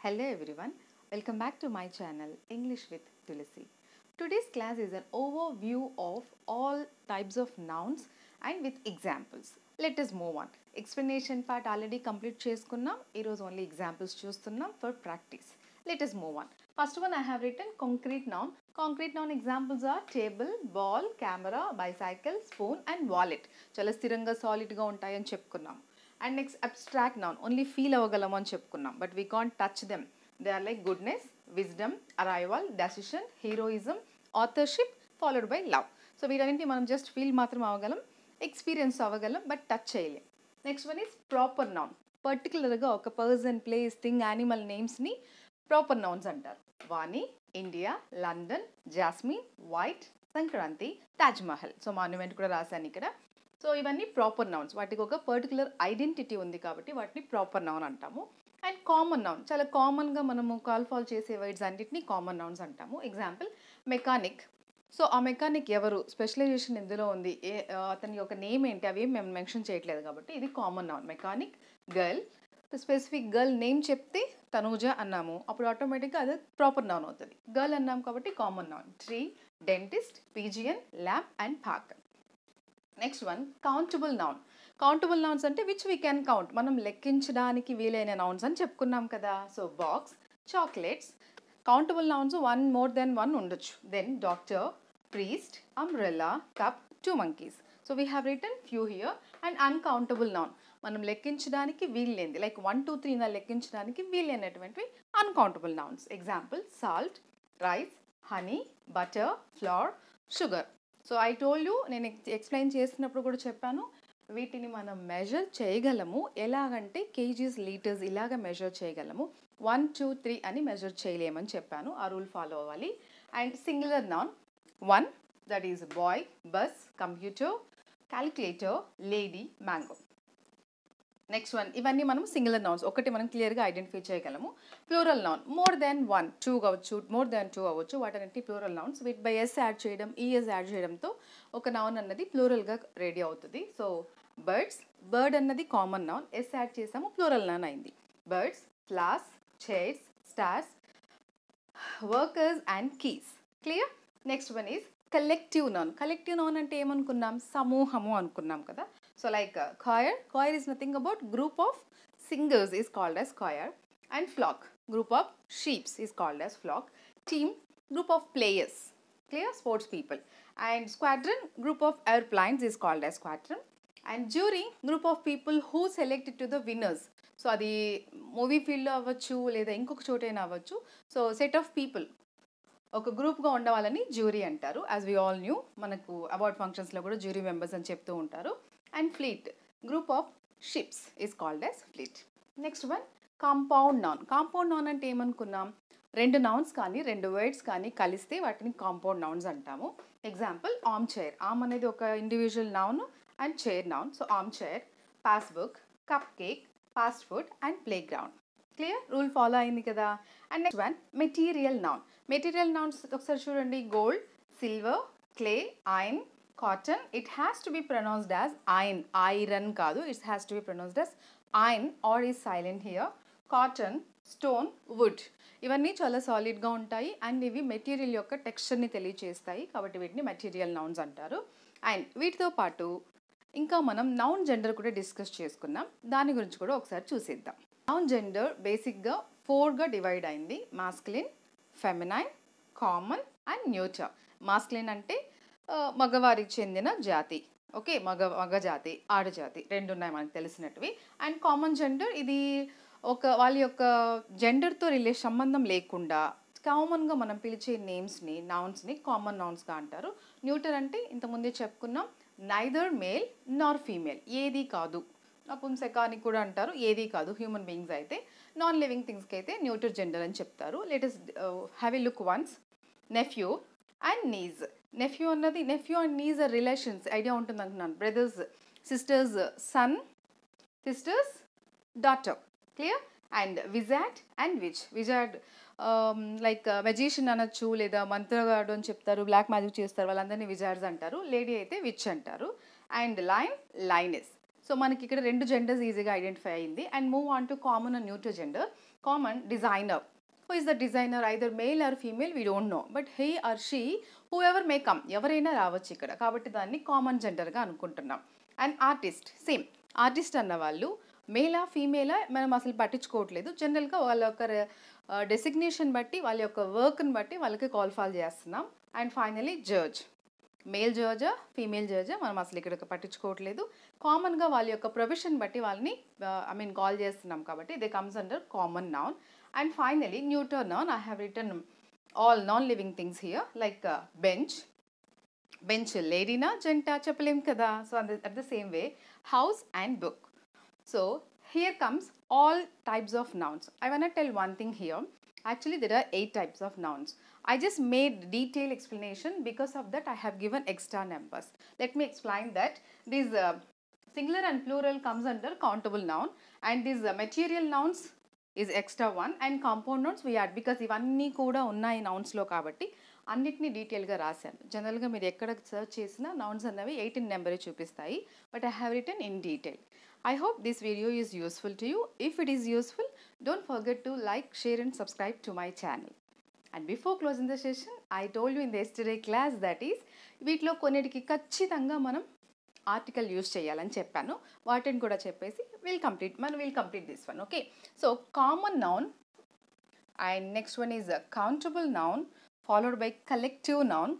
Hello everyone, welcome back to my channel English with Tulasi. Today's class is an overview of all types of nouns and with examples. Let us move on. Explanation part already complete చేసుకున్నాం. ఈరోజు only examples చూస్తున్నాం for practice. Let us move on. First one I have written concrete noun. Concrete noun examples are table, ball, camera, bicycle, spoon and wallet. చాలా స్థిరంగా సాలిడ్గా ఉంటాయని చెప్పుకున్నాం. And next abstract noun, only feel avagalam అని చెప్పుకున్నాం, but we can't touch them. They are like goodness, wisdom, arrival, decision, heroism, authorship followed by love. So వీటన్నింటిని మనం just feel మాత్రం అవగలం, experience అవగలం, but touch చేయలేం. Next one is proper noun. పర్టికులర్గా ఒక person, place, thing, animal నేమ్స్ని proper nouns అంటారు. Vani, India, London, Jasmine, White, Sankranti, Taj Mahal. So monument కూడా రాశాను ఇక్కడ. సో ఇవన్నీ ప్రాపర్ నౌన్స్, వాటికి ఒక పర్టికులర్ ఐడెంటిటీ ఉంది కాబట్టి వాటిని ప్రాపర్ నౌన్ అంటాము. అండ్ కామన్ నౌన్, చాలా కామన్గా మనము కాల్ ఫాల్ చేసే వర్డ్స్ అన్నిటినీ కామన్ నౌన్స్ అంటాము. Example mechanic. సో ఆ మెకానిక్ ఎవరు, స్పెషలైజేషన్ ఎందులో ఉంది, అతని యొక్క నేమ్ ఏంటి, అవి మేము మెన్షన్ చేయట్లేదు కాబట్టి ఇది common noun. Mechanic. Girl, specific girl name చెప్తే తనూజ అన్నాము, అప్పుడు ఆటోమేటిక్గా అది ప్రాపర్ నౌన్ అవుతుంది. గర్ల్ అన్నాము కాబట్టి common noun. Tree, dentist, pigeon, lab and pack. Next one countable noun. Countable nouns అంటే విచ్ వీ కెన్ కౌంట్, మనం లెక్కించడానికి వీలైన నౌన్స్ అని చెప్పుకున్నాం కదా. So box, chocolates. Countable nouns one more than one ఉండొచ్చు. Then doctor, priest, umbrella, cup, 2 monkeys. So we have written few here. And uncountable noun, మనం లెక్కించడానికి వీల్లేంది, లైక్ 1 2 3 లెక్కించడానికి వీలైనటువంటివి uncountable nouns. Example salt, rice, honey, butter, flower, sugar. So I told you, నేను explain చేసినప్పుడు కూడా చెప్పాను, వీటిని మనం మెజర్ చేయగలము. ఎలాగంటే కేజీస్, లీటర్స్ ఇలాగ మెజర్ చేయగలము. 1 2 3 అని మెజర్ చేయలేమని చెప్పాను, ఆ రూల్ ఫాలో అవ్వాలి. And singular noun 1, that is boy, bus, computer, calculator, lady, mango. Next one, ఇవన్నీ మనం సింగులర్ నౌన్స్, ఒకటి మనం క్లియర్గా ఐడెంటిఫై చేయగలము. ప్లూరల్ నౌన్ మోర్ దెన్ 1, 2 కావచ్చు, మోర్ దెన్ 2 అవ్వచ్చు, వాటన్నిటి ప్లూరల్ నౌన్స్. వీటి బై ఎస్ యాడ్ చేయడం, ఈఎస్ యాడ్ చేయడంతో ఒక నౌన్ అన్నది ప్లూరల్గా రెడీ అవుతుంది. సో బర్డ్స్, బర్డ్ అన్నది కామన్ నౌన్, ఎస్ యాడ్ చేసాము, ప్లూరల్ నౌన్ అయింది. Birds, flowers, chairs, stars, workers and keys. Clear. Next one is collective noun. Collective noun అంటే ఏమనుకున్నాం, సమూహము అనుకున్నాం కదా. So like choir, choir is nothing about group of singers is called as choir. And flock, group of sheep is called as flock. Team, group of players, clear, sports people. And squadron, group of airplanes is called as squadron. And jury, group of people who selected to the winners. So adi movie field lo avvachu leda inkoka chotaina avvachu. So set of people ఒక గ్రూప్గా ఉండవాలని jury అంటారు. As we all new, మనకు award ఫంక్షన్స్లో కూడా jury members అని చెప్తూ ఉంటారు. And fleet, group of ships is called as fleet. Next one compound noun. Compound noun అంటే ఏమనుకున్నాం, 2 నౌన్స్ కానీ 2 వర్డ్స్ కానీ కలిస్తే వాటిని కాంపౌండ్ నౌన్స్ అంటాము. Example armchair. ఆర్మ్ అనేది ఒక individual noun and chair noun. So armchair, passbook, cupcake, fast food and playground. Clear, rule follow అయింది కదా. And next one material noun. Material nouns ఒకసారి చూడండి. Gold, silver, clay, iron, cotton. It has to be pronounced as iron, iron కాదు, it has to be pronounced as iron R is silent here. Cotton, stone, would. ఇవన్నీ చాలా సాలిడ్గా ఉంటాయి and ఇవి material యొక్క టెక్స్చర్ని తెలియచేస్తాయి కాబట్టి వీటిని మెటీరియల్ నౌన్స్ అంటారు. అండ్ వీటితో పాటు ఇంకా మనం నౌన్ జెండర్ కూడా డిస్కస్ చేసుకున్నాం, దాని గురించి కూడా ఒకసారి చూసేద్దాం. నౌన్ జెండర్ బేసిక్గా 4గా డివైడ్ అయింది. Masculine, feminine, common and neuter. Masculine అంటే మగవారికి చెందిన జాతి, ఓకే, మగ జాతి, ఆడజాతి 2 ఉన్నాయి మనకు తెలిసినట్టువి. అండ్ కామన్ జెండర్, ఇది ఒక వాళ్ళ యొక్క జెండర్తో సంబంధం లేకుండా కామన్గా మనం పిలిచే నేమ్స్ని, నౌన్స్ని కామన్ నౌన్స్గా అంటారు. న్యూటర్ అంటే ఇంతకుముందే చెప్పుకున్నాం, నైదర్ మేల్ నార్ ఫీమేల్, ఏది కాదు. నపుంసకాని కూడా అంటారు, ఏది కాదు హ్యూమన్ బీయింగ్స్ అయితే. నాన్ లివింగ్ థింగ్స్కి అయితే న్యూటర్ జెండర్ అని చెప్తారు. Let's have a look once. Nephew and niece. Nephew అన్నది, nephew and niece are relations, idea ఉంటుంది అంటున్నాను. Brothers, sisters son, sisters daughter. Clear. And wizard and witch. Wizard like magician అనొచ్చు, లేదా మంత్రగాడు అని చెప్తారు, బ్లాక్ మ్యాజిక్ చేస్తారు, వాళ్ళందరినీ విజార్డ్స్ అంటారు. లేడీ అయితే విచ్ అంటారు. And line, lioness. సో మనకి ఇక్కడ 2 జెండర్స్ ఈజీగా ఐడెంటిఫై అయింది. And move on to common and neuter gender. Common, designer. Who is the designer? Either male or female, we don't know. But he or she, whoever may come, ఎవరైనా రావచ్చు ఇక్కడ. కాబట్టి దాన్ని common జెండర్గా అనుకుంటున్నాం. And artist, same. Artist అన్న వాళ్ళు మేలా ఫీమేలా మనం అసలు పట్టించుకోవట్లేదు. జనరల్గా వాళ్ళ యొక్క డెసిగ్నేషన్ బట్టి, వాళ్ళ యొక్క వర్క్ని బట్టి వాళ్ళకి కాల్ చేస్తున్నాం. And finally judge. మేల్ జడ్జా ఫీమేల్ జడ్జా మనం అసలు ఇక్కడ పట్టించుకోవట్లేదు. కామన్గా వాళ్ళ యొక్క ప్రొఫెషన్ బట్టి వాళ్ళని కాల్ చేస్తున్నాం కాబట్టి they comes under common noun. And finally neuter noun. I have written all non living things here like bench. Bench లేడీనా జెంటా చెప్పలేం కదా. So at the same way house and book. So here comes all types of nouns. I want to tell one thing here. Actually, there are 8 types of nouns. I just made detailed explanation. Because of that, I have given extra numbers. Let me explain that. This singular and plural comes under countable noun, and these material nouns is extra one, and compound nouns we add because ఇవన్నీ కూడా ఉన్నాయి నౌన్స్లో కాబట్టి అన్నిటినీ డీటెయిల్గా రాశాను. జనరల్గా మీరు ఎక్కడ సర్చ్ చేసినా నౌన్స్ అన్నవి 18 నెంబరే చూపిస్తాయి. But I have return in detail. I hope this video is useful to you. If it is useful, don't forget to like, share and subscribe to my channel. And before closing the session, I told you in the yesterday class that is, వీటిలో కొన్నిటికి ఖచ్చితంగా మనం article use చేయాలని చెప్పాను. వాటిని కూడా చెప్పేసి will complete this one. Okay, so common noun and next one is countable noun followed by collective noun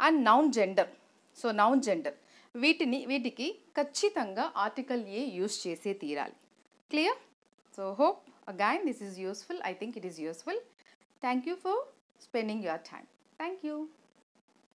and noun gender. So noun gender వీటికి ఖచ్చితంగా ఆర్టికల్ ఏ యూస్ చేసే తీరాలి. Clear? So hope again this is useful. I think it is useful. Thank you for spending your time. Thank you.